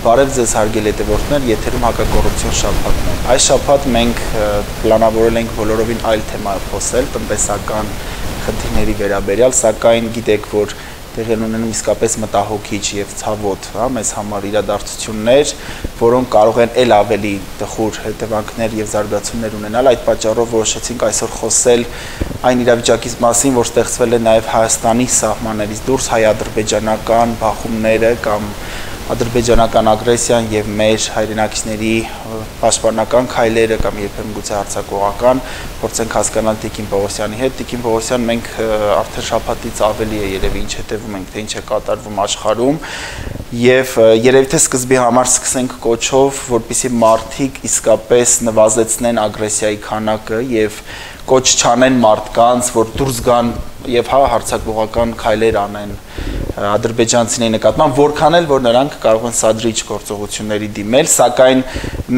Բարև ձեզ հարգելի հետևորդներ, եթերում հակակոռուպցիոն շաբաթն է։ Այս շաբաթ մենք պլանավորել ենք բոլորովին այլ թեմայով խոսել, տնտեսական խնդիրների վերաբերյալ, սակայն գիտեք, որ տեղի ունենում իսկապես մտահոգիչ եւ ցավոտ, մեզ համար իրադարձություններ, որոնք կարող են ել ավելի տխուր հետևանքներ եւ զարգացումներ ունենալ։ Այդ պատճառով որոշեցինք այսօր խոսել այն իրավիճակի մասին, որ ստեղծվել է նաեւ Հայաստանի սահմաններից դուրս հայ-ադրբեջանական բախումները կամ ադրբեջանական ագրեսիան եւ մեր հայրենակիցների պաշտպանական քայլերը կամ երբեմն գուցե հարձակողական փորձենք հասկանալ Տիկին Պողոսյանի հետ։ Տիկին Պողոսյան, մենք արդեն շաբաթից ավելի է երևի ինչ հետևում ենք, թե ինչ է կատարվում աշխարհում եւ երևի թե սկզբի համար սկսենք կոչով, որպեսզի մարդիկ իսկապես նվազեցնեն ագրեսիայի քանակը եւ կոչ չանեն մարդկանց, որ դուրս գան եւ հարձակողական քայլեր անեն ադրբեջանցիների նկատմամբ, որքան էլ որ նրանք կարող են սադրիչ գործողությունների դիմել, սակայն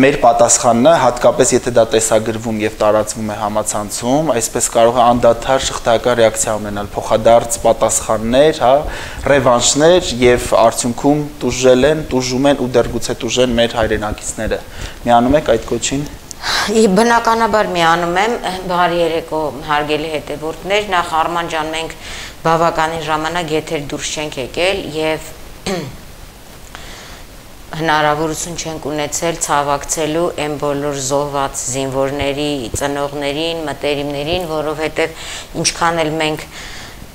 մեր պատասխանն է, հատկապես եթե դա տեսագրվում եւ տարածվում է համացանցում, այսպես կարող է անդադար շղթայական ռեակցիա ունենալ, փոխադարձ պատասխաններ, ռևանշներ եւ արդյունքում տուժում են ու դեռ գուցե տուժեն մեր հայրենակիցները։ Միանում եք այդ կոչին։ Բնականաբար միանում եմ, բարի երեկո հարգելի հետևորդներ, նախ Արման ջան, մենք բավականին ժամանակ եթեր դուրս չենք եկել եւ հնարավորություն չենք ունեցել ցավակցելու այն բոլոր զոհված զինվորների ծնողներին, մտերիմներին, որովհետեւ ինչքան էլ մենք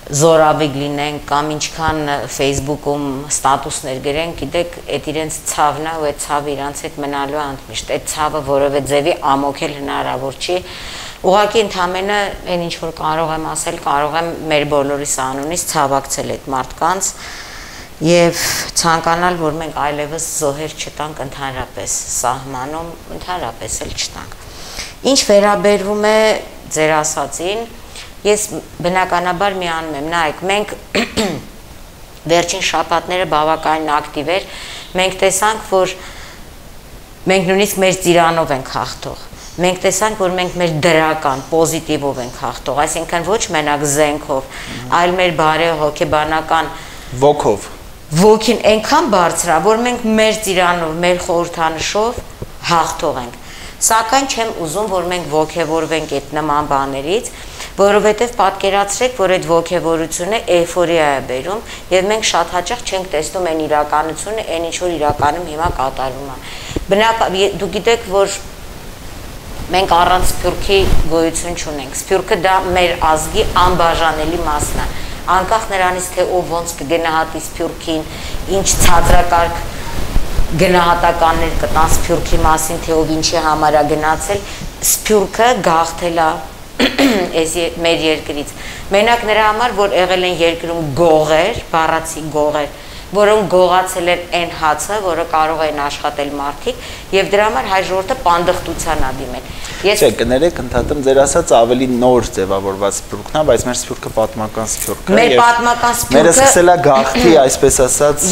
զորավիգ լինենք կամ ինչքան Facebook-ում ստատուսներ գրենք, գիտեք, այդ իրենց ցավն է ու այդ ցավը իրանց հետ մնալու է անմիշտ։ Այդ ցավը որևէ ձևի ամոքել հնարավոր չի։ Ուղղակի ընդամենը այն ինչ որ կարող եմ ասել, կարող եմ մեր բոլորիս անունից ցավակցել այդ մարդկանց եւ ցանկանալ, որ մենք այլևս զոհեր չտանք ընդհանրապես սահմանում, ընդհանրապես էլ չտանք։ Ինչ վերաբերվում է ձեր ասածին, ես բնականաբար միանում եմ, նայեք, մենք վերջին շաբաթները բավականին ակտիվ էր, մենք տեսանք, որ մենք նույնիսկ մեր ծիրանով ենք հաղթող, մենք տեսանք, որ մենք մեր դրական, պոզիտիվով ենք հաղթող, այսինքն ոչ մենակ զենքով, այլ մեր բարեհ հոգեբանական ոգով, ոգին այնքան բարձր է, որ մենք մեր ծիրանով, մեր խորհրդանշով հաղթող ենք, սակայն չեմ ուզում, որ մենք ոգևորվենք այդ նման բաներից, որովհետև պատկերացրեք, որ այդ ոգևորությունը էյֆորիա է բերում եւ մենք շատ հաճախ չենք տեսնում այն իրականությունը, այն ինչ որ իրականում հիմա կատարվում է։ Դուք գիտեք, որ մենք առանց Սփյուռքի գոյություն չունենք։ Սփյուռքը դա մեր ազգի անբաժանելի մասն է։ Անկախ նրանից, թե ով ոնց կգնահատի Սփյուռքին, ինչ ցածրակարգ գնահատականներ կտան Սփյուռքի մասին, թե ով ինչի համար է գնացել, Սփյուռքը գաղթել է մեր երկրից։ Մենակ նրա համար, որ եղել են երկրում գողեր, բառացի գողեր, որոնք գողացել են այն հացը, որը կարող են աշխատել մարդիկ, եւ դրա համար հայ ժողովուրդը պանդխտության ա դիմել։ Չէ, կներեք, ընդհանրում ձեր ասած ավելի նոր ձևավորված Սփյուռքն է, բայց մեր Սփյուռքը պատմական Սփյուռք է։ Մեր պատմական Սփյուռքը մերը սկսել է գաղթի, այսպես ասած,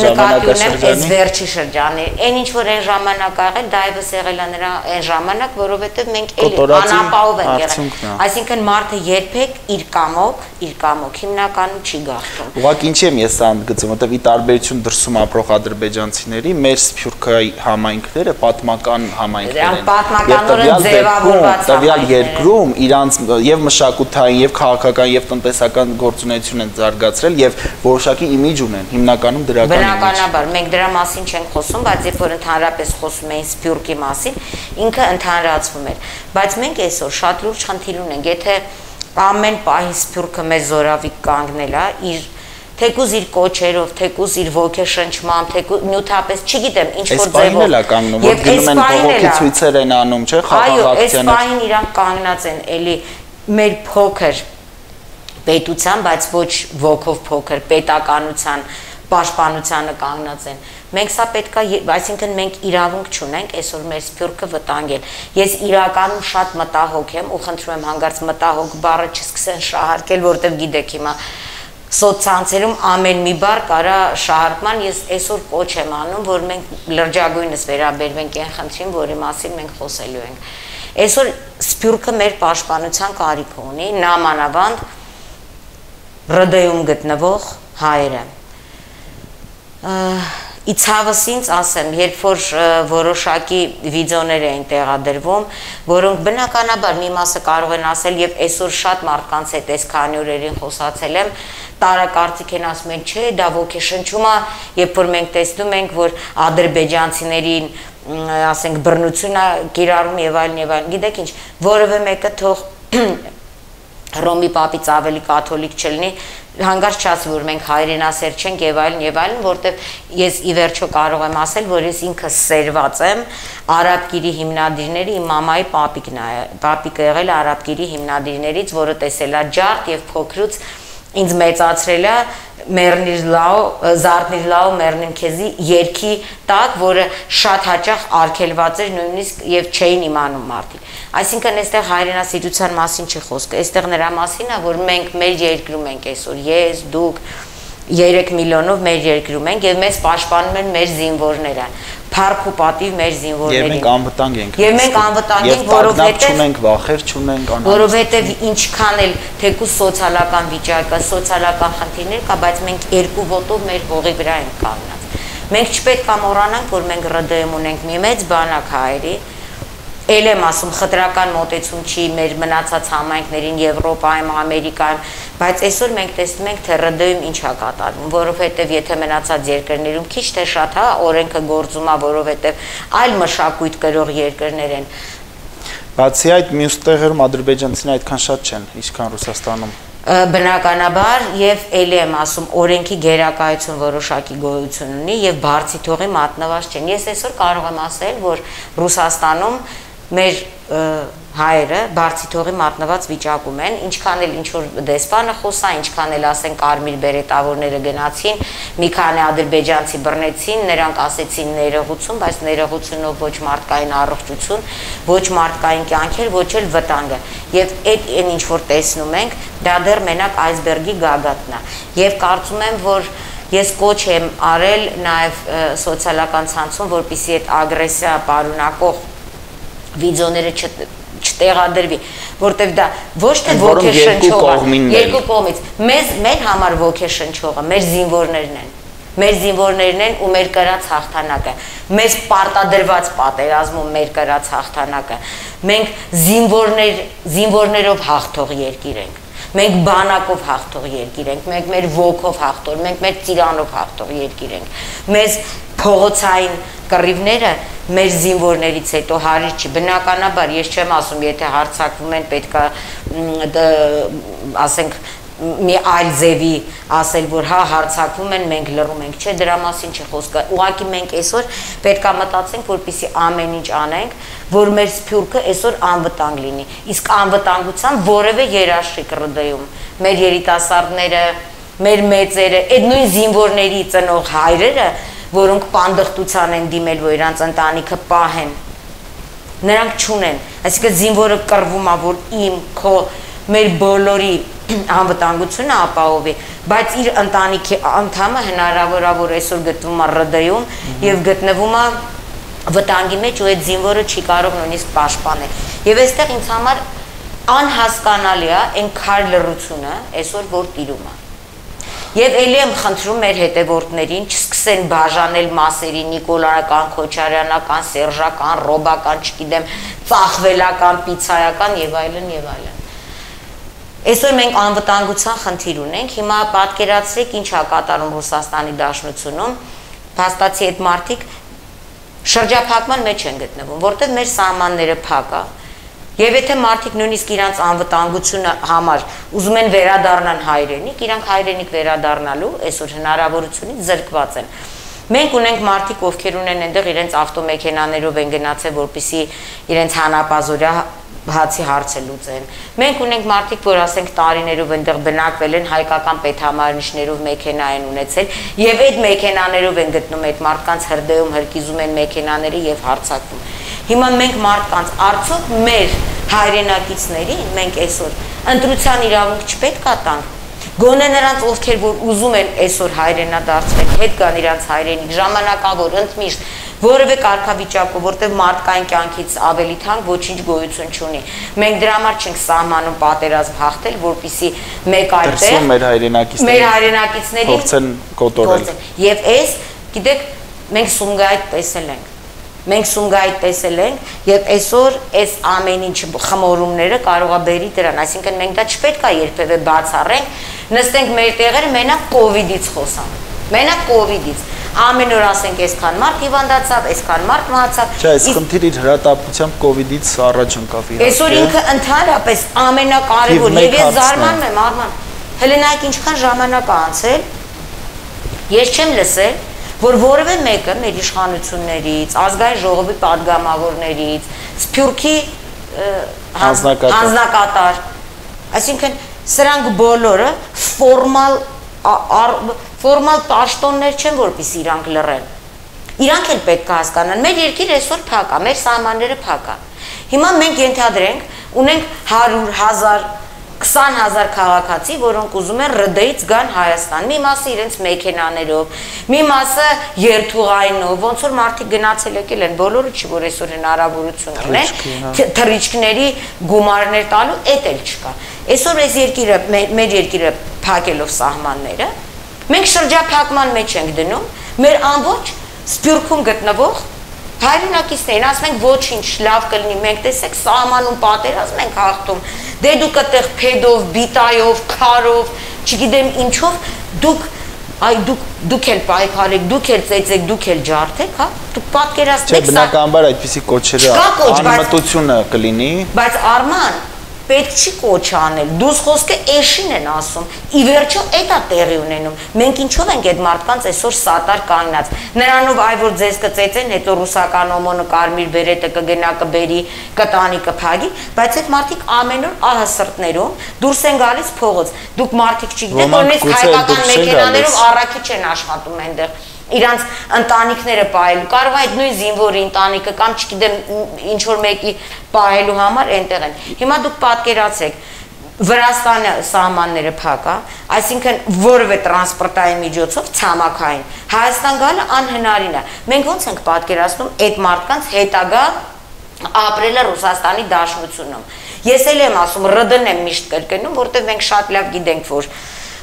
ժամանակաշրջանի։ Ես վերջի շրջանի։ Այն ինչ որ այն ժամանակ աղել, դա այվս եղել է նրա այն ժամանակ, որովհետեւ մենք էլի անապահով ենք եղել։ Այսինքն մարդը երբեք իր կամոք հիմնականում չի գաղթում։ Ուղղակի ինչի եմ ես սա ընդգծում, որտեղ ի տարբերություն դրսում ապրող ադրբեջանցիների, մեր Սփյուռքի համայնքները պատմական համայնքներ են։ Պատմականորեն ձևավորված տվյալ երկրում իրանց եւ մշակութային եւ քաղաքական եւ տնտեսական գործունեություն են զարգացրել եւ որոշակի իմիջ ունեն, հիմնականում դրական իմիջ։ Բնականաբար մենք դրա մասին չենք խոսում, բայց երբ որ ընդհանրապես խոսում էին Սփյուռքի մասին, ինքը ընդհանրացվում էր։ Բայց մենք այսօր շատ լուրջ խնդիր ունենք, եթե ամեն պահի Սփյուռքը մեզ զորավիգ կանգնել է, իր թեկուզ իր կոչերով, թեկուզ իր ոգեշնչմամբ, թեկուզ նյութապես, չգիտեմ, ինչ որ ձևով։ Էս էլ է կանգնում, որ գնում են բողոքի ցույցեր են անում, չէ՞, խաղաղ ակցիաներ։ Այո, այս պահին իրանք կանգնած են, էլի մեր փոքր պետության, բայց ոչ ոգով փոքր պետականության պաշտպանությանը կանգնած են։ Մենք սա պետքա, այսինքն մենք իրավունք չունենք այսօր մեր Սփյուռքը վտանգել։ Ես իրականում շատ մտահոգ եմ ու խնդրում եմ հանգարց մտահոգ բառը չսկսեն շահարկել, որտեղ գիտեք հիմա սոցցանցերում ամեն մի բառ կարա շահարկման, ես այսօր կոչ եմ անում, որ մենք լրջագույնս վերաբերվենք այն խնդրին, որի մասին մենք խոսելու ենք։ Այսօր Սփյուռքը մեր պաշտպանության կարիք ունի, նամանավանդ ՌԴ-ում գտնվող հայերը։ Իցավս ինձ ասեմ, երբ որ որոշակի վիդեոներ էին տեղադրվում, որոնք բնականաբար մի մասը կարող են ասել եւ այսօր շատ մարդկանց հետ այս քանի օրերին խոսացել եմ, տարակարծիք են ասում են, չէ, դա ոգեշնչում է, երբ որ մենք տեսնում ենք, որ ադրբեջանցիներին ասենք բռնություն է կիրառում եւ այլն, գիտեք ինչ, որևէ մեկը թող Ռոմի պապից ավելի կաթոլիկ չլինի, հանգարց չասի, որ մենք հայրենասեր չենք եւ այլն, որտեվ ես ի վերջո կարող եմ ասել, որ ես ինքս սերված եմ արաբկիրի հիմնադիրների, իմ մամայի պապիկն է, պապիկը եղել արաբկիրի հիմնադիրներից, որը տեսել է ջարդ եւ փոքրուց ինձ մեծացրել է մեռնիր լավ, զարթնիր լավ, մեռնին քեզի երգի տակ, որը շատ հաճախ արգելված էր նույնիսկ եւ չէին իմանում մարդիկ։ Այսինքն այստեղ հայրենասիրության մասին չի խոսքը, այստեղ նրա մասին է, որ մենք մեր երկրում ենք այսօր, ես, դուք 3 միլիոնով մեր երկրում ենք եւ մեզ պաշտպանում են մեր զինվորները, փառք ու պատիվ մեր զինվորներին։ Եվ մենք անվտանգ ենք։ Եւ մենք անվտանգ ենք, որովհետեւ չունենք վախեր, չունենք անհանգստություն։ Որովհետեւ ինչքան էլ թեկուզ սոցիալական վիճակը, սոցիալական խնդիրներ կա, բայց մենք երկու ոտով մեր հողի վրա ենք կանգնած։ Մենք չպետք է մոռանանք, որ մենք ՌԴ-ում ունենք մի մեծ բանակ հայերի, ել եմ ասում, խտրական մոտեցում չի մեր մնացած համայնքներին Եվրոպայում, Ամերիկայում, բայց այսօր մենք տեսնում ենք, թե ՌԴ-ում ինչ է կատարվում, որովհետև եթե մնացած երկրներում քիչ թե շատ հա օրենքը գործում է, որովհետև այլ մշակույթ կրող երկրներ են։ Բացի այդ, մյուս տեղերում ադրբեջանցիները այդքան շատ չեն, ինչքան Ռուսաստանում։ Բնականաբար եւ ելի եմ ասում օրենքի գերակայություն որոշակի գոյություն ունի եւ բարձի թողի մատնված չեն։ Ես այսօր կարող եմ ասել, որ Ռուսաստանում մեր հայերը բարձի թողի մատնված վիճակում են, ինչքան էլ ինչ որ դեսպանը խոսա, ինչքան էլ ասեն կարմիր բերետավորները գնացին, մի քանի ադրբեջանցի բռնեցին, նրանք ասեցին ներողություն, բայց ներողությունով ոչ մարդկային առողջություն, ոչ մարդկային կյանքեր, ոչ էլ վտանգը։ Եվ այդ ինչ որ տեսնում ենք, դա դեռ մենակ այսբերգի գագաթն է։ Եվ կարծում եմ, որ ես կոչ եմ արել նաև սոցիալական ցանցում, որպեսզի այդ ագրեսիա պարունակող վիդեոները չտեղադրվի, որտեվ դա ոչ թե ոգեշնչող է, երկու կողմից, մեր համար ոգեշնչողը մեր զինվորներն են, մեր զինվորներն են ու մեր կրած հաղթանակը, մեզ պարտադրված պատերազմում մեր կրած հաղթանակը, մենք զինվորներով հաղթող երկիր ենք, մենք բանակով հաղթող երկիր ենք, մենք մեր ոգով հաղթող, մենք մեր ծիրանով հաղթող երկիր ենք, մեզ փողոցային կռիվները մեր զինվորներից հետո հարիր չի, բնականաբար ես չեմ ասում, եթե հարձակվում են պետքա ասենք մի այլ ձևի ասել, որ հա հարձակվում են, մենք լռում ենք, չէ, դրա մասին չի խոսքը, ուղղակի մենք այսօր պետքա մտածենք, որպեսզի ամեն ինչ անենք, որ մեր սփյուռքը այսօր անվտանգ լինի, իսկ անվտանգության որևէ երաշխիք ՌԴ-ում, մեր երիտասարդները, մեր մեծերը, այդ նույն զինվորների ծնող հայրերը, որոնք պանդխտության են դիմել, որ իրանց ընտանիքը պահեն, նրանք չունեն, այսինքն զինվորը կռվում է, որ իմ, քո, մեր բոլորի անվտանգությունը ապահովի, բայց իր ընտանիքի անդամը հնարավոր է, որ այսօր գտնվում է ՌԴ-ում եւ գտնվում է վտանգի մեջ ու այդ զինվորը չի կարող նույնիսկ պաշտպանել։ Եվ այստեղ ինձ համար անհասկանալի է այն քար լռությունը այսօր որ տիրում է։ Եվ ելի եմ խնդրում մեր հետևորդներին չսկսեն բաժանել մասերի նիկոլայական, քոչարյանական, սերժական, ռոբական, չգիտեմ, ծախվելական, պիցայական եւ այլն եւ այլն։ Այսօր մենք անվտանգության խնդիր ունենք, հիմա պատկերացրեք ինչ է կատարում Ռուսաստանի Դաշնությունում, փաստացի այդ մարդիկ շրջափակման մեջ են գտնվում, որտեղ մեր սահմանները փակ է։ Եվ եթե մարդիկ նույնիսկ իրանց անվտանգությունը համար ուզում են վերադառնան հայրենիք, իրանք հայրենիք վերադառնալու այսօր հնարավորությունից զրկված են։ Մենք ունենք մարդիկ, ովքեր ունեն այնտեղ իրենց ավտոմեքենաներով են գնացել, որպեսզի իրենց հանապազորյա հացի հարցը լուծեն։ Մենք ունենք մարդիկ, որ ասենք տարիներով այնտեղ բնակվել են, հայկական պետհամարնիշներով մեքենա են ունեցել, եւ այդ մեքենաներով են գտնում այդ մարդկանց ՀՌԴ-ում հրկիզում են մեքենաները եւ հարձակվում։ Հիմա մենք մարդկանց արդյոք մեր հայրենակիցներին մենք այսօր ընտրության իրավունք չպետք է տանք։ Գոնե նրանց, ովքեր որ ուզում են այսօր հայրենադարձվել, հետ կան իրանց հայրենիք, ժամանակավոր, ընդմիշտ, որևէ կարգավիճակով, որտեղ մարդկային կյանքից ավելի թանկ ոչինչ գոյություն չունի։ Մենք դրա համար չենք սահմանում պատերազմ հաղթել, որպեսզի մեկ այդտեղ մեր հայրենակիցներին փորձեն կոտորել։ Եվ այս, գիտեք, մենք Սումգայիթ տեսել ենք։ Մենք Սումգայիթ տեսել ենք եւ այսօր այս ամեն ինչ խմորումները կարող է բերի դրան, այսինքն մենք դա չպետք է երբևէ բացառենք, նստենք մեր տեղերը մենակ կոവിഡից խոսանք։ Մենակ կոവിഡից ամեն օր ասենք այսքան մարդ հիվանդացավ, այսքան մարդ մահացավ։ Չէ, այս խնդիրը հրատապությամբ կոവിഡից առաջ ընկավ իհարկե։ Այսօր ինքը ընդհանրապես ամենակարևոր եւ ես զարմանում եմ, Արման։ Հելենայք ինչքան ժամանակ է անցել, ես չեմ լսել, որ որևէ մեկը մեր իշխանություններից, ազգային ժողովի падգամավորներից, Սփյուռքի հանձնակատար, այսինքն սրանք բոլորը ֆորմալ պաշտոններ չեն, որպեսզի իրանք լռեն։ Իրանք էլ պետք է հասկանան, մեր երկիրը այսօր փակ է, մեր սահմանները փակ է։ Հիմա մենք ենթադրենք, ունենք 100,000, 20,000 քաղաքացի, որոնք ուզում են ՌԴ-ից գան Հայաստան։ Մի մասը իրենց մեքենաներով, մի մասը երթուղայինով, ոնց որ մարդիկ գնացել եկել են, բոլորը չի որ այսօր հնարավորություն ունեն թռիչքների գումարներ տալու, էդ էլ չկա։ Այսօր այս երկիրը, մեր երկիրը փակելով սահմանները, մենք շրջափակման մեջ ենք դնում, մեր ամբողջ Սփյուռքում գտնվող հայրենակիցներին ասում ենք ոչինչ լավ կլինի, մենք տեսեք սահմանում պատերազմ ենք հաղթում, դե դուք այդտեղ փեդով, բիտայով, քարով, չգիտեմ ինչով, դուք էլ պայքարեք, դուք էլ ծեծեք, դուք էլ ջարդեք, հա, դուք պատկերացնեք։ Չէ, բնականաբար այդպիսի կոչերը անմտությունը կլինի։ Բայց Արման, պետք չի կոչ անել, դուս խոսքը էշին են ասում, ի վերջո էդ է տեղի ունենում, մենք ինչով ենք այդ մարդկանց այսօր սատար կանգնած, նրանով այ որ ձեզ կծեծեն, հետո ռուսական օմոնը կարմիր բերետը կգնա կբերի, կտանի կփագի, բայց այդ մարդիկ ամեն օր ահասրտներում դուրս են գալիս փողոց, դուք մարդիկ չգիտեք, որպես հայկական մեքենաներով առաքիչ են աշխատում այնտեղ, իրանց ընտանիքները պահելու, կարող է այդ նույն զինվորի ընտանիքը կամ չգիտեմ ինչ որ մեկի պահելու համար այնտեղ են։ Հիմա դուք պատկերացրեք, Վրաստանը սահմանները փակ է, այսինքն որևէ տրանսպորտային միջոցով ցամաքային Հայաստան գալը անհնարին է։ Մենք ոնց ենք պատկերացնում այդ մարդկանց հետագա ապրելը Ռուսաստանի Դաշնությունում։ Ես էլ եմ ասում, ՌԴ-ն եմ միշտ կրկնում, որտեղ մենք շատ լավ գիտենք,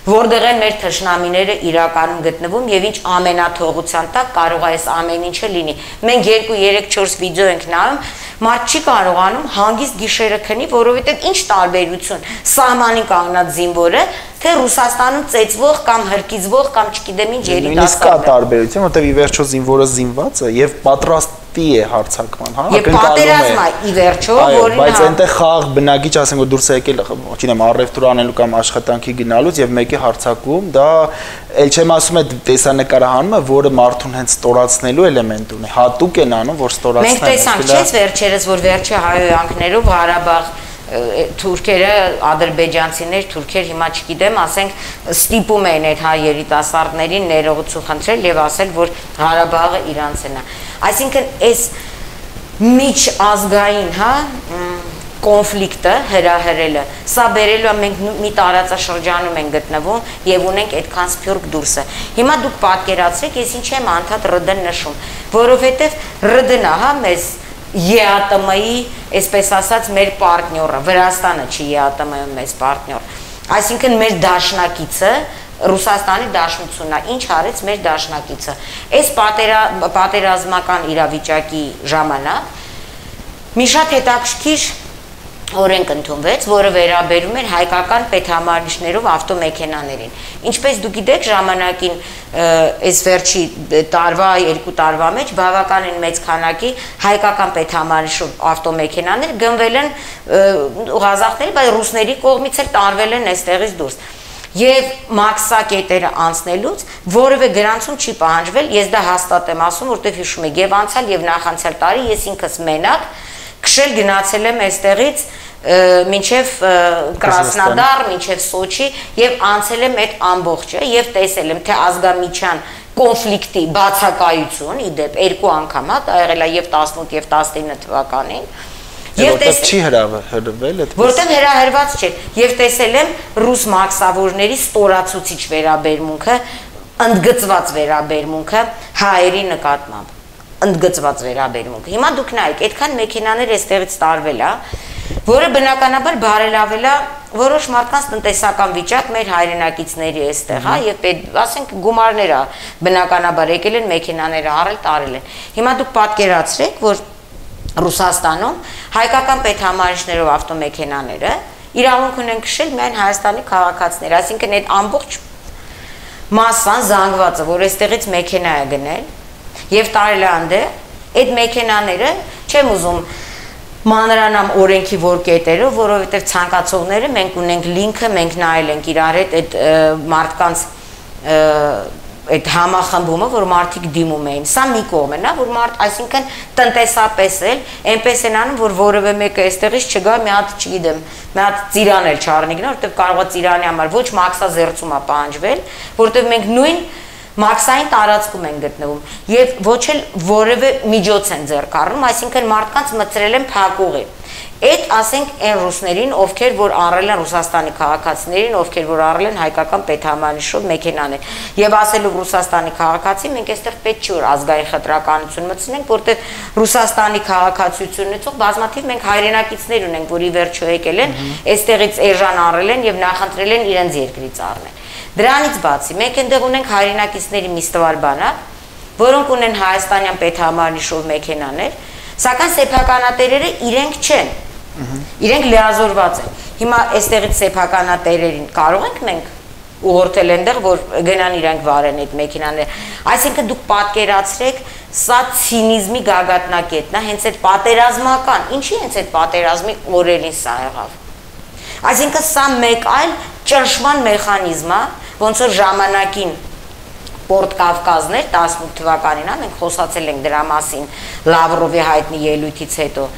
որտեղ են մեր թշնամիները իրականում գտնվում եւ ինչ ամենաթողության տակ կարող է այս ամեն ինչը լինի։ Մենք 2, 3, 4 վիդեո ենք նայում, մարդ չի կարողանում հանգիստ գիշերը քնի, որովհետեւ ինչ տարբերություն սահմանին կանգնած զինվորը, թե Ռուսաստանում ծեծվող կամ հրկիզվող կամ չգիտեմ ինչ երիտասարդ։ Իսկ կա տարբերություն, որտեղ ի վերջո զինվորը զինված է եւ պատրաստի է հարձակման, հա, եւ պատերազմ է ի վերջո, որին բայց այնտեղ խաղ բնակիչ, ասենք որ դուրս է եկել, չգիտեմ, առևտուր անելու կամ աշխատանքի գնալուց եւ մեկի հարձակում, դա ել չեմ ասում է տեսանկարահանումը, որը մարդուն հենց ստորացնելու էլեմենտ ունի, հատուկ են անում, որ ստորացնեն։ Մենք տեսանք, չէ՞, վերջերս որ վերջի հայոյանքներով Ղարաբաղ թուրքերը, ադրբեջանցիներ, թուրքեր հիմա չգիտեմ, ասենք ստիպում էին այդ հայ երիտասարդներին ներողություն խնդրել եւ ասել, որ Ղարաբաղը իրանցն է։ Այսինքն այս միջազգային, հա, կոնֆլիկտը հրահրելը, սա բերելու է մենք մի տարածաշրջանում ենք գտնվում եւ ունենք այդքան սփյուռք դուրսը։ Հիմա դուք պատկերացրեք, ես ինչ եմ անդադ ՌԴ-ն նշում, որովհետեւ ՌԴ-ն, հա, մեզ ԵԱՏՄ-ի, այսպես ասած, մեր պարտները, Վրաստանը չի ԵԱՏՄ-ում մեզ պարտներ։ Այսինքն մեր դաշնակիցը Ռուսաստանի Դաշնությունն է, ինչ արեց մեր դաշնակիցը։ Այս պատերազմական իրավիճակի ժամանակ մի շատ հետաքրքիր օրենք ընդունվեց, որը վերաբերում էր հայկական պետհամարիչներով ավտոմեքենաներին։ Ինչպես դուք գիտեք, ժամանակին այս վերջի տարվա, 2 տարվա մեջ բավականին մեծ քանակի հայկական պետհամարիչով ավտոմեքենաներ գնվել են ղազախների, բայց ռուսների կողմից էլ տարվել են այստեղից դուրս։ Եվ մաքսակետերը անցնելուց որևէ գրանցում չի պահանջվել, ես դա հաստատ եմ ասում, որտեղ հիշում եք, եւ անցյալ եւ նախանցյալ տարի ես ինքս մենակ քշել գնացել եմ այստեղից մինչև Կրասնոդար, մինչև Սոչի եւ անցել եմ այդ ամբողջը եւ տեսել եմ, թե ազգամիջյան կոնֆլիկտի բացակայություն, իդեպ 2 անգամ, հա, դա եղել է եւ 18 եւ 19 թվականին։ Որտեղ չի հրավիրվել այդպես։ Որտեղ հրահրված չէ։ Եվ տեսել եմ ռուս մաքսավորների ստորացուցիչ վերաբերմունքը, ընդգծված վերաբերմունքը հայերի նկատմամբ, ընդգծված վերաբերմունքը։ Հիմա դուք նայեք, այդքան մեքենաներ այստեղից տարվել է, որը բնականաբար բարելավել է որոշ մարդկանց տնտեսական վիճակ մեր հայրենակիցների այստեղ, հա, եւ ասենք գումարները բնականաբար եկել են մեքենաները առել, տարել են։ Հիմա դուք պատկերացրեք, որ Ռուսաստանում հայկական պետհամարիչներով ավտոմեքենաները իրավունք ունեն քշել միայն Հայաստանի քաղաքացիներ, այսինքն այդ ամբողջ մասան զանգվածը, որ այստեղից մեքենա է գնել եւ տարել է այնտեղ, այդ մեքենաները չեմ ուզում մանրանամ օրենքի որ կետերով, որովհետև ցանկացողները մենք ունենք լինքը, մենք նայել ենք իրար հետ այդ մարդկանց այդ համախմբումը, որ մարդիկ դիմում էին։ Սա մի կողմ է, նա որ մարդ, այսինքն տնտեսապես էլ այնպես են անում, որ որևէ մեկը այստեղից չգա, մի հատ, չգիտեմ, մի հատ ծիրան էլ չառնի գնա, որովհետև կարող է ծիրանի համար ոչ մաքսազերծում է պահանջվել, որովհետև մենք նույն մաքսային տարածքում են գտնվում եւ ոչ էլ որևէ միջոց են ձեռք առնում, այսինքն մարդկանց մտցրել են փակուղի։ Այդ ասենք այն ռուսներին, ովքեր որ առել են Ռուսաստանի քաղաքացիներին, ովքեր որ առել են հայկական պետհամարիչով մեքենաներ։ Եվ ասելով Ռուսաստանի քաղաքացի, մենք այստեղ պետք չի որ ազգային խտրականություն մտցնենք, որտեղ Ռուսաստանի քաղաքացիություն ունեցող բազմաթիվ մենք հայրենակիցներ ունենք, որ ի վերջո եկել են, այստեղից էժան առել են եւ նախընտրել են իրենց երկրից առնել։ Դրանից բացի մենք այնտեղ ունենք հայրենակիցների մի ստվար բանակ, որոնք ունեն հայաստանյան պետհամարիչով մեքենաներ, սակայն սեփականատերերը իրենք չեն։ Իրենք լիազորված են։ Հիմա այստեղից սեփականատերերին կարող ենք մենք ուղղորդել այնտեղ, որ գնան իրանք վարեն այդ մեքենաները։ Այսինքն դուք պատկերացրեք, սա ցինիզմի գագաթնակետն է, հենց այդ պատերազմական, ինչի հենց այդ պատերազմի օրերին սա եղավ։ Այսինքն սա մեկ այլ ճնշման մեխանիզմ է, ոնց որ ժամանակին Պորտ Կավկազներ 18 թվականին, մենք խոսացել ենք դրա մասին Լավրովի հայտնի ելույթից հետո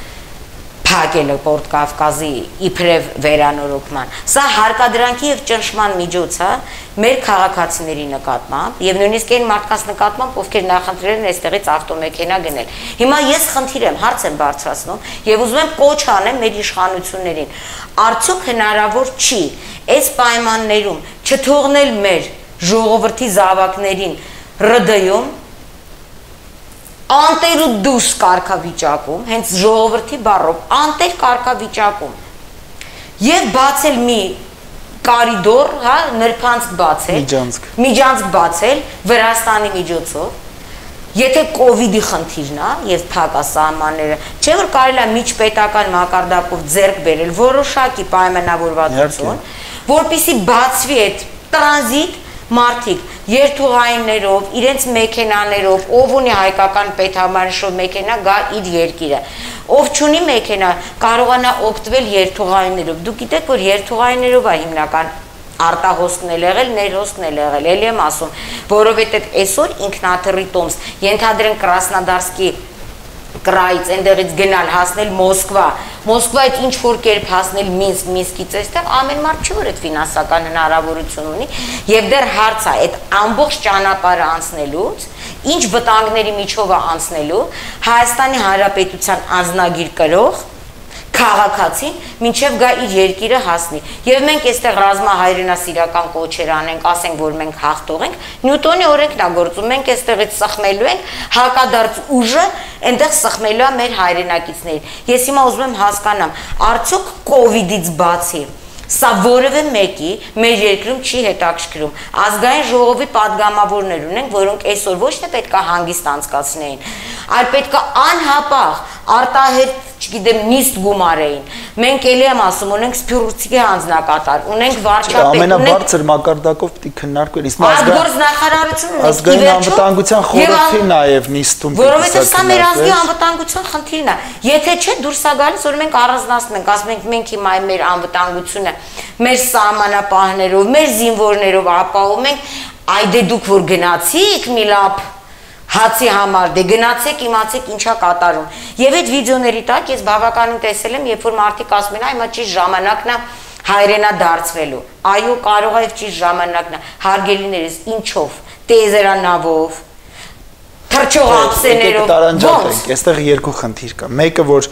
փակելը Պորտ Կավկազի իբրև վերանորոգման։ Սա հարկադրանքի եւ ճնշման միջոց է մեր քաղաքացիների նկատմամբ եւ նույնիսկ այն մարդկանց նկատմամբ, ովքեր նախընտրել են այստեղից ավտոմեքենա գնել։ Հիմա ես խնդիր եմ, հարց եմ բարձրացնում եւ ուզում եմ կոչ անեմ մեր իշխանություններին։ Արդյոք հնարավոր չի այս պայմաններում չթողնել մեր ժողովրդի զավակներին ՌԴ-ում անտեր ու դուս կարգավիճակում, հենց ժողովրդի բառով, անտեր կարգավիճակում եւ բացել մի կարիդոր, հա, նրբանցք բացել, միջանցք բացել Վրաստանի միջոցով, եթե կովիդի խնդիրն է եւ փակա սահմանները, չէ որ կարելի է միջպետական մակարդակով ձեռք բերել որոշակի պայմանավորվածություն, որպեսզի բացվի այդ տրանզիտ մարդիկ երթուղայիններով, իրենց մեքենաներով, ով ունի հայկական պետհամարիչով մեքենա, գա իր երկիրը։ Ով չունի մեքենա, կարողանա օգտվել երթուղայիններով։ Դուք գիտեք, որ երթուղայիններով է հիմնական արտահոսքն էլ եղել, ներհոսքն էլ եղել, էլի եմ ասում, որովհետև այսօր ինքնաթռի տոմս, ենթադրենք Կրասնոդարսկի կրայից այնտեղից գնալ հասնել Մոսկվա, Մոսկվայից ինչ որ կերպ հասնել Մինսկ, Մինսկից այստեղ ամեն մարդ չի որ այդ ֆինանսական հնարավորություն ունի եւ դեռ հարց է այդ ամբողջ ճանապարհը անցնելուց, ինչ վտանգների միջով է անցնելու Հայաստանի Հանրապետության անձնագիր կրող քաղաքացին մինչև գա իր երկիրը հասնի եւ մենք այստեղ ռազմահայրենասիրական կոչեր անենք, ասենք որ մենք հաղթող ենք, Նյուտոնի օրենքն է գործում, մենք այստեղից սխմելու ենք, հակադարձ ուժը այնտեղ սխմելու է մեր հայրենակիցներին։ Ես հիմա ուզում եմ հասկանամ, արդյոք կովիդից բացի սա որևէ մեկի մեր երկրում չի հետաքրքրում։ Ազգային ժողովի падգամավորներ ունենք, որոնք այսօր ոչ թե պետքա հանգիստ անցկացնեին, այլ պետքա անհապաղ արտահերթ, չգիտեմ, նիստ գումարեին։ Մենք էլի եմ ասում, ունենք սփյուռքցի անձնակատար, ունենք վարչապետ, ամենաբարձր մակարդակով պետք է քննարկվել, իսկ ազգործնախարարությունը ազգային անվտանգության խորհրդի նաև նիստում որովհետև սա մեր ազգի անվտանգության խնդիրն է։ Եթե չէ դուրս է գալիս, որ մենք առանձնացնում ենք, ասում ենք մենք հիմա մեր անվտանգությունը մեր սահմանապահներով, մեր զինվորներով ապահովում ենք, այ դե դուք որ գնացիք մի լապ հացի համար, դե գնացեք, իմացեք ինչա կատարում։ Եվ այդ վիդեոների տակ ես բավականին տեսել եմ, երբ որ մարդիկ ասում են, այ հիմա ճիշտ ժամանակն է հայրենա դարձվելու։ Այո, կարող է ճիշտ ժամանակն է։ Հարգելիներս, ինչով, տեզերանավով, թռչող ափսեներով, ոնց։ Այստեղ երկու խնդիր կա։ Մեկը որ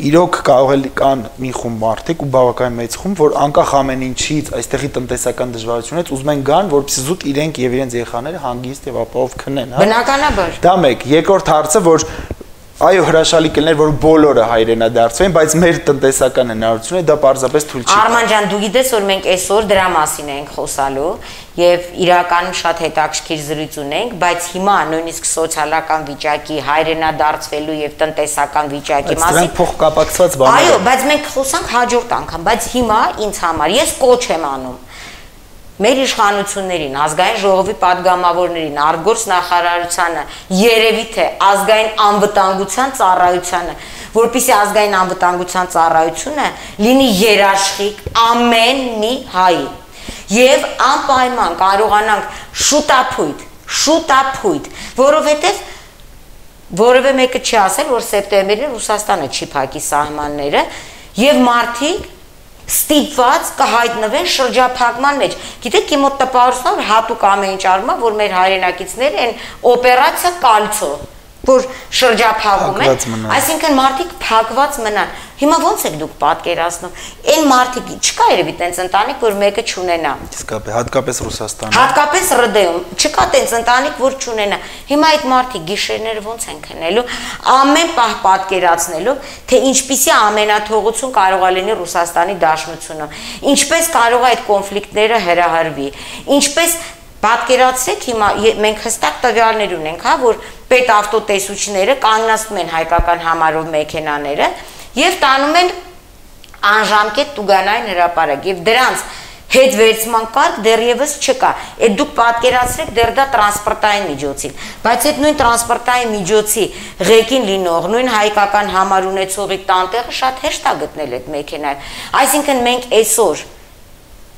իրոք կարող է կան մի խումբ մարդիկ ու բավական մեծ խումբ, որ անկախ ամեն ինչից, այստեղի տնտեսական դժվարությունից ուզում են գան, որպեսզի զուտ իրենք եւ իրենց երեխաները հանգիստ եւ ապահով քնեն, հա։ Բնականաբար։ Դա մեկ, երկրորդ հարցը, որ Այո, հրաշալի կլիներ, որ բոլորը հայրենադարձվեն, բայց մեր տնտեսական հնարավորությունը դա պարզապես թույլ չի տա։ Արման ջան, դու գիտես, որ մենք այսօր դրա մասին ենք խոսալու եւ իրականում շատ հետաքրքիր զրույց ունենք, բայց հիմա նույնիսկ սոցիալական վիճակի, հայրենադարձվելու եւ տնտեսական վիճակի մասին Դրանք փոխկապակցված բաներ են։ Այո, բայց մենք խոսանք հաջորդ անգամ, բայց հիմա ինձ համար ես կոչ եմ անում մեր իշխանություններին, ազգային ժողովի падգամավորներին, արտգործ նախարարությանը, երևի թե ազգային անվտանգության ծառայությանը, որպեսզի ազգային անվտանգության ծառայությունը լինի երաշխիք ամեն մի հայի եւ անպայման կարողանանք շուտապույտ, որովհետեւ որևէ մեկը չի ասել, որ սեպտեմբերին Ռուսաստանը չի փակի սահմանները եւ մարդիկ ստիպված կհայտնվեն շրջափակման մեջ։ Գիտեք, իմ մոտ տպավորությունն որ հատուկ ամեն ինչ արվում է, որ մեր հայրենակիցները են օպերացիա կալցո, որ շրջափակում են, այսինքն մարդիկ փակված մնան։ Հիմա ո՞նց եք դուք պատկերացնում։ Այն մարդիկ չկա երևի տենց ընտանիք, որ մեկը չունենա։ Իսկապես, հատկապես Ռուսաստանում։ Հատկապես ՌԴ-ում չկա տենց ընտանիք, որ չունենա։ Հիմա այդ մարդիկ գիշերները ո՞նց են քնելու, ամեն պահ պատկերացնելով, թե ինչպիսի ամենաթողություն կարող է լինի Ռուսաստանի Դաշնությունում, ինչպես կարող է այդ կոնֆլիկտները հրահրվի, ինչպես պատկերացրեք հիմա մենք հստակ տվյալներ ունենք, հա, որ պետավտոտեսուչները կանգնացնում են հայկական համարով մեքենաները եւ տանում են անժամկետ տուգանային հրապարակ եւ դրանց հետ վերցման կարգ դեռևս չկա։ Այդ դուք պատկերացրեք դեռ դա տրանսպորտային միջոցին, բայց այդ նույն տրանսպորտային միջոցի ղեկին լինող նույն հայկական համար ունեցողի տանտեղը շատ հեշտ է գտնել այդ մեքենան։ Այսինքն մենք այսօր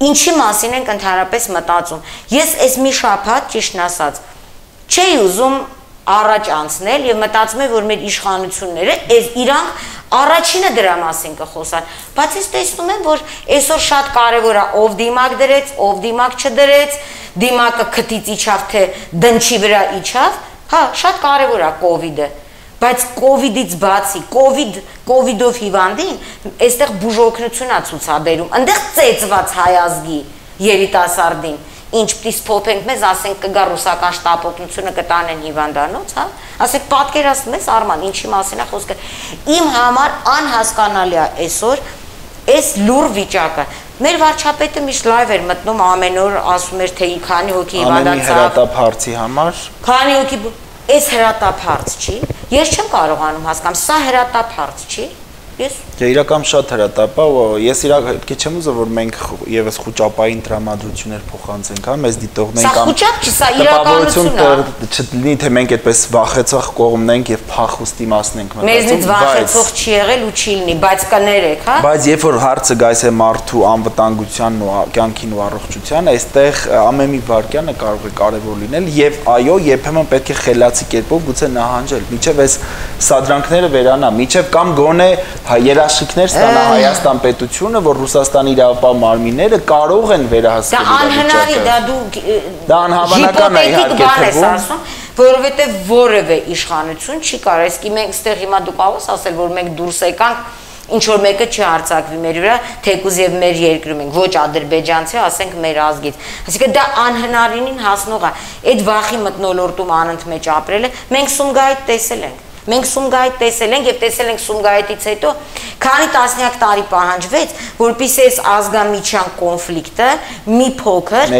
ինչի մասին ենք ընդհանրապես մտածում։ Ես այս մի շաբաթ ճիշտն ասած չէի ուզում առաջ անցնել եւ մտածում եմ, որ մեր իշխանությունները իրանք առաջինը դրա մասին կխոսան, բայց ես տեսնում եմ, որ այսօր շատ կարևոր է ով դիմակ դրեց, ով դիմակ չդրեց, դիմակը քթից իջավ թե դնչի վրա իջավ, հա, շատ կարևոր է կոവിഡ്ը, բայց կոവിഡ്ից բացի, կոവിഡ്ով հիվանդին, այստեղ բուժօգնություն է ցուցաբերում, այնտեղ ծեծված հայ ազգի երիտասարդին ինչ պիտի փոփենք մեզ, ասենք կգա ռուսական շտապօգնությունը կտանեն հիվանդանոց, հա? Ասեք պատկերացնում ես Արման, ինչի մասին է խոսքը։ Իմ համար անհասկանալի է այսօր այս լուր վիճակը։ Մեր վարչապետը միշտ լայվ էր մտնում ամեն օր, ասում էր թե քանի հոգի հիվանդացավ։ Ամենի հրատապ հարցի համար։ Քանի հոգի այս հրատապ հարց չի։ Ես չեմ կարողանում հասկանալ, սա հրատապ հարց չի։ Ես իրական շատ հրատապ է, ես իհարկե չեմ ուզում որ մենք եւս խոճապային տրամադրություններ փոխանցենք, հա, մեզ դիտողներին կամ Սա խոճապ չի, սա իրականություն է։ Չլինի թե մենք այդպես վախեցող կողմնենք եւ փախուստ իմացնենք մտածում։ Մեզնից վախեցող չի եղել ու չի լինի, բայց կներեք, հա։ Բայց երբ որ հարցը գայս է մարդու անվտանգությանն ու կյանքին ու առողջությանը, այստեղ ամեն մի վարքյանը կարող է կարևոր լինել եւ այո, երբեմն պետք է խելացի կերպով գուցե նահանջել, միջև այս սադրանքները վերանա, միջև կամ գոնե երաշխիքներ ստանա Հայաստան պետությունը, որ Ռուսաստանի իրավապահ մարմինները կարող են վերահսկել Դա անհնարի, դա անհավանական է իհարկե թվում, որովհետև որևէ իշխանություն չի կարող, իսկ մենք ստեղ հիմա դու կարող ես ասել, որ մենք դուրս եկանք, ինչ որ մեկը չհարցակվի մեր վրա, թեկուզ եւ մեր երկրում ենք, ոչ ադրբեջանցի, ասենք մեր ազգից։ Այսինքն դա անհնարինին հասնող է։ Այդ վախի մթնոլորտում անընդմեջ ապրելը մենք Սումգայիթ տեսել ենք։ Մենք Սումգայիթ տեսել ենք եւ տեսել ենք Սումգայիթից հետո քանի տասնյակ տարի պահանջվեց, որpիսի այս ազգամիջյան կոնֆլիկտը մի փոքր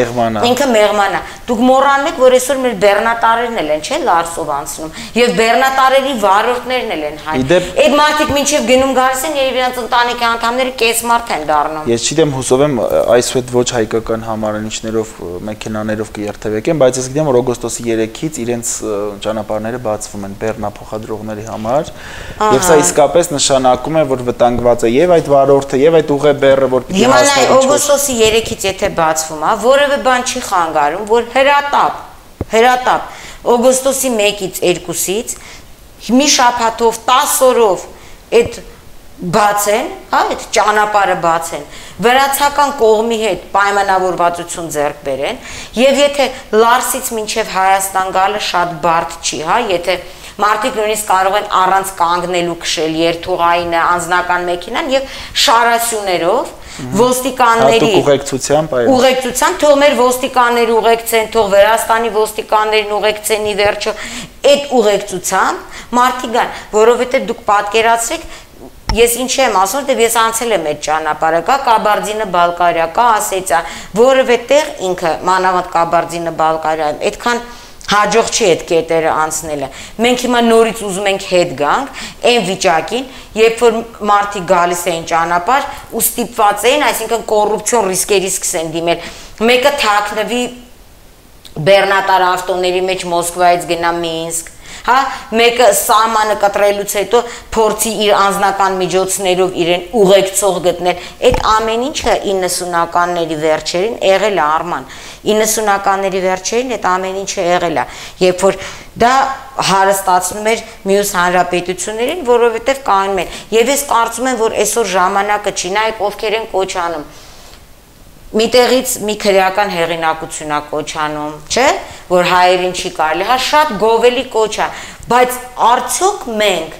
ինքը մեղմանա։ Դուք մոռանում եք, որ այսօր մեր բեռնատարերն են, չէ՞, Լարսով անցնում եւ բեռնատարերի վարորդներն են հայ։ Այդ մարդիկ մինչեւ գնում գալիս են եւ իրենց ընտանիքի անդամները կես մարդ են դառնում։ Ես չգիտեմ, հուսով եմ այսուհետ ոչ հայկական համարանիշներով մեքենաներով կերթևեկեն, բայց ես գիտեմ, որ օգոստոսի 3-ից իրենց ճանապարհները բացվում են բեռնափոխադրողների համար եւ սա իսկապես նշանակում է, որ վտանգված է եւ այդ վարորդը եւ այդ ուղեբեռը, որ պիտի հասնի։ Հիմա օգոստոսի 3-ից եթե բացվում է, որևէ բան չի խանգարում, որ հրատապ օգոստոսի 1-ից 2-ից մի շաբաթով 10 օրով այդ բացեն, հա, այդ ճանապարհը բացեն, վրացական կողմի հետ պայմանավորվածություն ձեռք բերեն եւ եթե Լարսից մինչեւ Հայաստան գալը շատ բարդ չի, հա, եթե Մարդիկ նույնիսկ կարող են առանց կանգնելու քշել երթուղայինը, անձնական մեքենան եւ շարասյուներով ոստիկանների ուղեկցությամբ թող մեր ոստիկանները ուղեկցեն, թող Վրաստանի ոստիկաններն ուղեկցեն ի վերջո այդ ուղեկցությամբ մարդիկ գան, որովհետեւ դուք պատկերացրեք Ես ինչ եմ ասում, դե ես անցել եմ այդ ճանապարհը, կա Կաբարդինա-Բալկարիա, կա Ասեցիա, որովհետեւ ինքը մանավանդ Կաբարդինա-Բալկարիայում այդքան հաջող չի այդ կետերը անցնելը։ Մենք հիմա նորից ուզում ենք հետ գանք այն վիճակին, երբ որ մարդիկ գալիս էին ճանապարհ ու ստիպված էին, այսինքն կոռուպցիոն ռիսկերի սկսեն դիմել։ Մեկը թաքնվի բեռնատար ավտոների մեջ Մոսկվայից գնա Մինսկ, հա, մեկը սահմանը կտրելուց հետո փորձի իր անձնական միջոցներով իրեն ուղեկցող գտնել։ Այդ ամեն ինչը 90-ականների վերջերին եղել է Արման։ 90-ականների վերջերին այդ ամեն ինչը եղել է, երբ որ դա հարստացնում էր մյուս հանրապետություններին, որովհետև կայանում են։ Եվ ես կարծում եմ, որ այսօր ժամանակը չի, նայեք ովքեր են կոչ անում։ Միտեղից մի քրեական հեղինակությունա կոչանում, չէ, որ հայերին չի կարելի, հա շատ գովելի կոչ է, բայց արդյոք մենք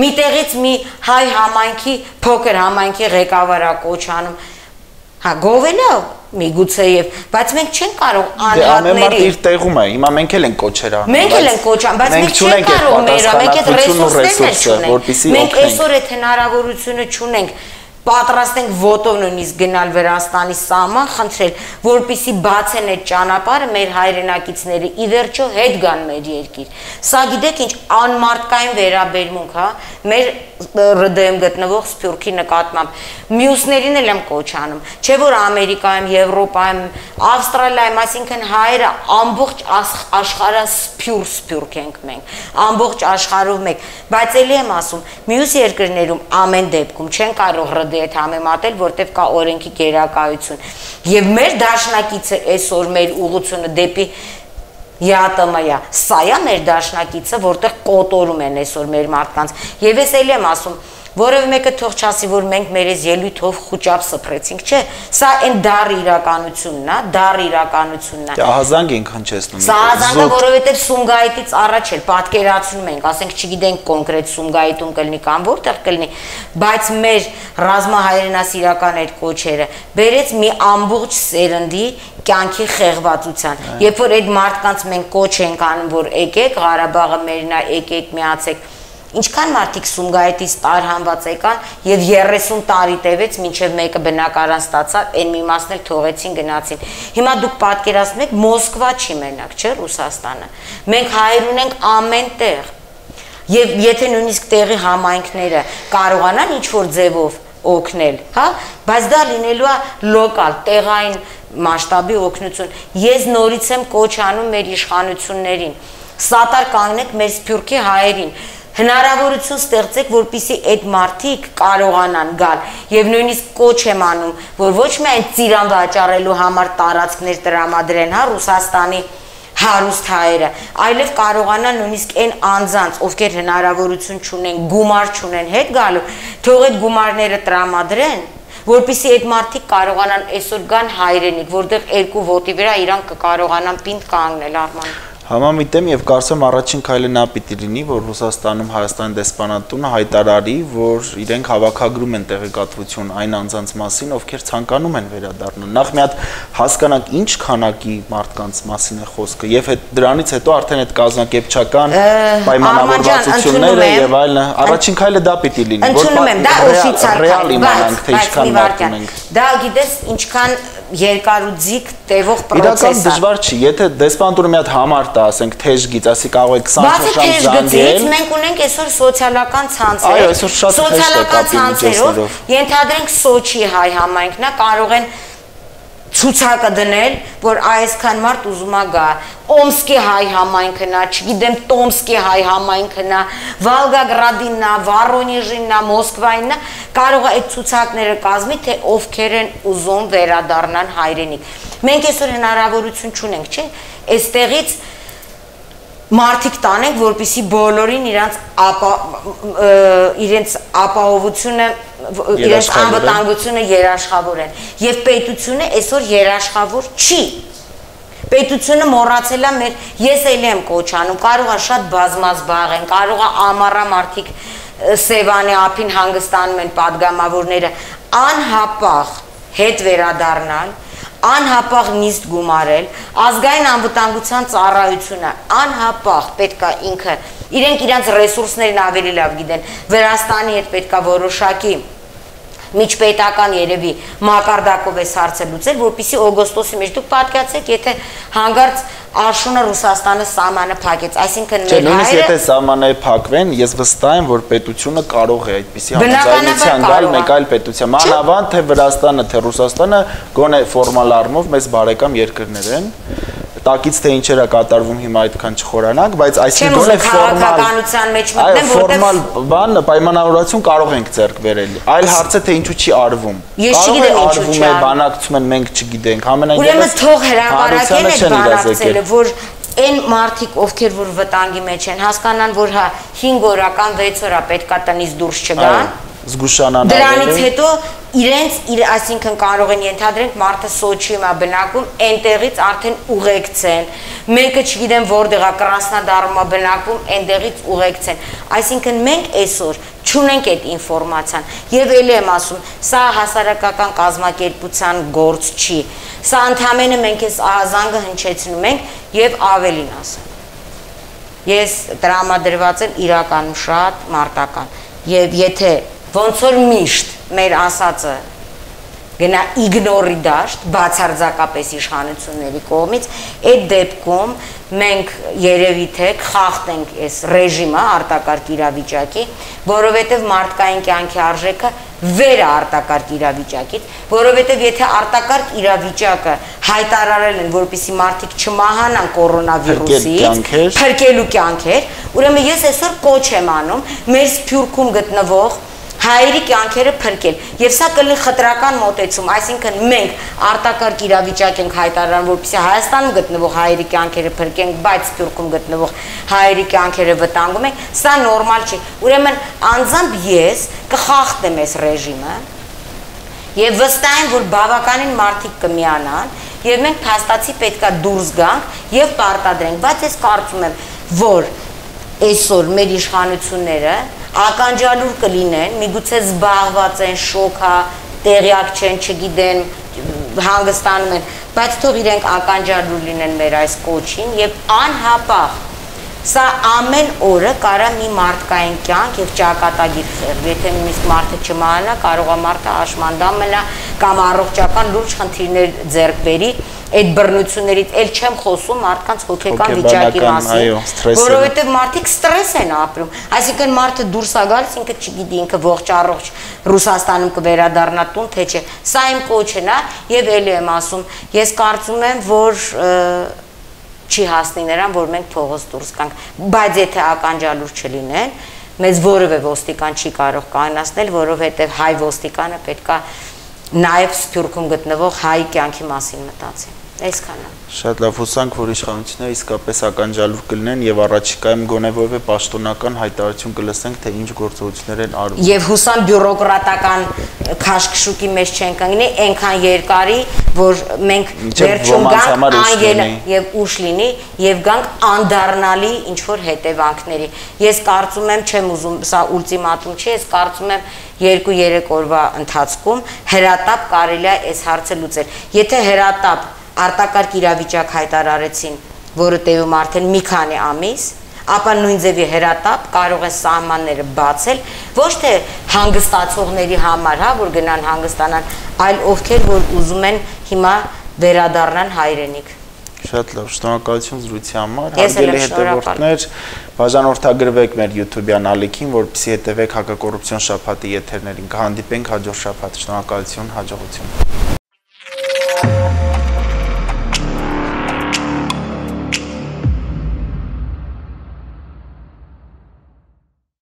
միտեղից մի հայ համայնքի, փոքր համայնքի ղեկավարա կոչանում, հա գովելի է միգուցեև, բայց մենք չենք կարող անհատների։ Դե ամեն մարդ իր տեղում է, հիմա մենք էլ ենք կոչեր անում։ Մենք էլ ենք կոչ անում, բայց մենք չենք կարող մեր, մենք այդ ռեսուրսներն չունենք։ Մենք այսօր այդ հնարավորությունը չունենք։ Պատրաստ ենք ոտով նույնիսկ գնալ Վրաստանի սահման, խնդրել, որպեսզի բացեն այդ ճանապարհը մեր հայրենակիցները ի վերջո հետ գան մեր երկիր։ Սա գիտեք ինչ անմարդկային վերաբերմունք, հա, մեր ՌԴ-ում գտնվող Սփյուռքի նկատմամբ։ Մյուսներին էլ եմ կոչ անում, չէ՞ որ Ամերիկայում, Եվրոպայում, Ավստրալիայում, այսինքն հայերը ամբողջ աշխարհը սփյուռք ենք մենք, ամբողջ աշխարհով մեկ, բայց ելի եմ ասում, մյուս երկրներում ամեն դեպքում չեն կարող ՌԴ հետ համեմատել, որտեղ կա օրենքի գերակայություն։ Եվ մեր դաշնակիցը այսօր մեր ուղղությունը դեպի ԵԱՏՄ-ը, սա է մեր դաշնակիցը, որտեղ կոտորում են այսօր մեր մարդկանց։ Եվ ես էլ եմ ասում, որևէ մեկը թող չասի, որ մենք մեր այս ելույթով խուճապ սփռեցինք, չէ, սա այն դառ իրականությունն է, դառ իրականությունն է։ Դա ահազանգ ենք հնչեցնում։ Սա ահազանգ է, որովհետև Սումգայիթից առաջ էլ պատկերացնում ենք, ասենք չգիտենք կոնկրետ Սումգայիթում կլինի կամ որտեղ կլինի, բայց մեր ռազմահայրենասիրական այդ կոչերը բերեց մի ամբողջ սերնդի կյանքի խեղվածության։ Երբ որ այդ մարդկանց մենք կոչ ենք անում, որ եկեք, Ղարաբաղը մերն է, եկեք, միացեք, ինչքան մարդիկ Սումգայիթից տարհանված եկան եւ 30 տարի տևեց մինչեւ մեկը բնակարան ստացավ, այն մի մասն էլ թողեցին գնացին։ Հիմա դուք պատկերացնում եք Մոսկվա չի մենակ, չէ՞, Ռուսաստանը։ Մենք հայեր ունենք ամեն տեղ։ Եվ եթե նույնիսկ տեղի համայնքները կարողանան ինչ-որ ձևով օգնել, հա, բայց դա լինելու է լոկալ, տեղային մասշտաբի օգնություն։ Ես նորից եմ կոչ անում մեր իշխանություններին։ Սատար կանգնեք մեր Սփյուռքի հայերին։ Հնարավորություն ստեղծեք, որպեսզի այդ մարդիկ կարողանան գալ եւ նույնիսկ կոչ եմ անում, որ ոչ միայն ծիրան վաճառելու համար տարածքներ տրամադրեն, հա, Ռուսաստանի հարուստ հայերը, այլև կարողանան նույնիսկ այն անձանց, ովքեր հնարավորություն չունեն, գումար չունեն հետ գալու, թող այդ գումարները տրամադրեն, որպեսզի այդ մարդիկ կարողանան այսօր գան հայրենիք, որտեղ երկու ոտի վրա իրանք կկարողանան պինդ կանգնել Արման։ Համամիտեմ եւ կարծեմ առաջին քայլը նա պիտի լինի, որ Ռուսաստանում Հայաստանի դեսպանատունը հայտարարի, որ իրենք հավաքագրում են տեղեկատվություն այն անձանց մասին, ովքեր ցանկանում են վերադառնալ։ Նախ մի հատ հասկանանք ինչ քանակի մարդկանց մասին է խոսքը եւ դրանից հետո արդեն այդ կազմակերպչական պայմանավորվածությունները եւ այլն, առաջին քայլը դա պիտի լինի, որ ռեալ իմանանք թե ինչքան մարդ ունենք։ Դա գիտես ինչքան երկար ու ձիգ տևող process է։ Իրական դժվար չի, եթե դեսպանատունը մի հատ համար տա, ասենք թեժգից, ասի կարող է 24 ժամ զանգել։ Մենք ունենք այսօր սոցիալական ցանցեր։ Այո, այսօր շատ հեշտ է կապի միջոցներով։ Ենթադրենք Սոչի հայ համայնքն է, կարող են ցուցակը դնել, որ այսքան մարդ ուզում է գա։ Օմսկի հայ համայնքն է, չգիտեմ, Տոմսկի հայ համայնքն է, Վոլգագրադինն է, Վորոնեժինն է, Մոսկվայինն է, կարող է այդ ցուցակները կազմի, թե ովքեր են ուզում վերադառնան հայրենիք։ Մենք այսօր հնարավորություն չունենք, չէ՞, այստեղից մարդիկ տանենք, որպեսզի բոլորին իրենց ապահովությունը, իրենց անվտանգությունը երաշխավորեն։ Եվ պետությունը այսօր երաշխավոր չի։ Պետությունը մոռացել է մեր, ես էլի եմ կոչանում, կարող է շատ բազմազբաղ են, կարող է ամառա մարդիկ Սևանի ափին հանգստանում են падգամավորները, անհապաղ հետ վերադառնալ, անհապաղ նիստ գումարել, ազգային անվտանգության ծառայությունը անհապաղ պետքա ինքը իրենք իրանց ռեսուրսներն ավելի լավ գիտեն, Վրաստանի հետ պետքա որոշակի միջպետական երևի մակարդակով էս հարցը լուծել, որպեսզի օգոստոսի մեջ դուք պատկացեք, եթե հանգարց Աշունը Ռուսաստանը սահմանը փակեց, այսինքն մեր հայերը եթե սահմանը փակվեն, ես վստահ եմ, որ պետությունը կարող է այդպիսի համաձայնության գալ մեկ այլ պետության, մանավանդ թե Վրաստանը, թե Ռուսաստանը գոնե ֆորմալ առումով մեզ բարեկամ երկրներ են, տակից թե ինչեր է կատարվում հիմա այդքան չխորանանք, բայց այսինքն գոնե քաղաքականության մեջ մտնեմ, ֆորմալ բան պայմանավորություն կարող ենք ձեռք բերել, այլ հարցը թե ինչու չի արվում, կարող է արվում է, բանակցում են, մենք չգիտենք, ուրեմն թող հրապարակեն այդ բանակցելը, որ այն մարդիկ, ովքեր որ վտանգի մեջ են, հասկանան, որ 5 օրական 6 օրա պետքա տնից դուրս չգան, զգուշանան դրանից հետո իրենց, այսինքն կարող են ենթադրենք մարդը Սոչիում է բնակում, այնտեղից արդեն ուղեկցեն, մեկը չգիտեմ որտեղ է Կրասնոդարում է բնակում, այնտեղից ուղեկցեն, այսինքն մենք այսօր չունենք այդ ինֆորմացիան եւ էլի եմ ասում, սա հասարակական կազմակերպության գործ չի, սա ընդհանրապես մենք այս ահազանգը հնչեցնում ենք եւ ավելին ասեմ, ես տրամադրված եմ իրականում շատ մարտական եւ եթե ոնց որ միշտ մեր ասածը գնա իգնորի դաշտ, բացարձակապես իշխանությունների կողմից, այդ դեպքում մենք երևի թե խախտենք այս ռեժիմը արտակարգ իրավիճակի, որովհետև մարդկային կյանքի արժեքը վեր է արտակարգ իրավիճակից, որովհետև եթե արտակարգ իրավիճակը հայտարարել են, որպեսզի մարդիկ չմահանան կորոնավիրուսից, փրկելու կյանքեր, ուրեմն ես այսօր կոչ եմ անում մեր Սփյուռքում գտնվող հայերի կյանքերը փրկել եւ սա կլինի խտրական մոտեցում, այսինքն մենք արտակարգ իրավիճակ ենք հայտարարում, որպեսզի Հայաստանում գտնվող հայերի կյանքերը փրկենք, բայց Սփյուռքում գտնվող հայերի կյանքերը վտանգում ենք, սա նորմալ չի։ Ուրեմն անձամբ ես կխախտեմ այս ռեժիմը եւ վստահ եմ, որ բավականին մարդիկ կմիանան եւ մենք փաստացի պետքա դուրս գանք եւ պարտադրենք, բայց ես կարծում եմ, որ այսօր մեր իշխանությունները ականջալուր կլինեն, միգուցե զբաղված են, շոքա, տեղյակ չեն, չգիտեն, հանգստանում են, բայց թող իրենք ականջալուր լինեն մեր այս կոչին եւ անհապաղ սա ամեն օրը կարա մի մարդկային կյանք եւ ճակատագիր խեղդի, եթե նույնիսկ մարդը չմահանա, կարող է մարդը աշմանդամ մնա կամ առողջական լուրջ խնդիրներ ձեռք բերի, այդ բռնություններից էլ չեմ խոսում մարդկանց հոգեկան վիճակի մասին, որովհետև մարդիկ ստրես են ապրում, այսինքն մարդը դուրս է գալիս, ինքը չգիտի, ինքը ողջ առողջ Ռուսաստանում կվերադառնա տուն, թե չէ, սա իմ կոչն է եւ էլի եմ ասում, ես կարծում եմ, որ չի հասնի նրան, որ մենք փողոց դուրս գանք, բայց եթե ականջալուր չլինեն, մեզ որևէ ոստիկան չի կարող կանացնել, որովհետև հայ ոստիկանը պետքա նաև Սփյուռքում գտնվող հայ կյանքի մասին մտածի։ Այսքանը։ Շատ լավ, հուսանք, որ իշխանությունները իսկապես ականջալուր կլինեն եւ առաջիկայում գոնե որևէ պաշտոնական հայտարարություն կլսենք, թե ինչ գործողություններ են արվում։ Եվ հուսամ բյուրոկրատական քաշքշուկի մեջ չեն կանգնի, այնքան երկարի, որ մենք վերջում գանք անգելը եւ ուշ լինի եւ գանք անդառնալի ինչ որ հետևանքների։ Ես կարծում եմ, չեմ ուզում, սա ուլտիմատում չի, ես կարծում եմ 2-3 օրվա ընթացքում հրատապ կարելի է այս հարցը լուծել։ Եթե հրատապ արտակարգ իրավիճակ հայտարարեցին, որը տևում արդեն մի քանի ամիս, ապա նույն ձևի հրատապ կարող է սահմանները բացել, ոչ թե հանգստացողների համար, հա, որ գնան հանգստանան, այլ ովքեր որ ուզում են հիմա վերադառնան հայրենիք։ Շատ լավ, շնորհակալություն զրույցի համար, հարգելի հետևորդներ, բաժանորդագրվեք մեր YouTube-յան ալիքին, որպեսզի հետևեք հակակոռուպցիոն շաբաթի եթերներին, կհանդիպենք հաջորդ շաբաթ, շնորհակալություն, հաջողություն։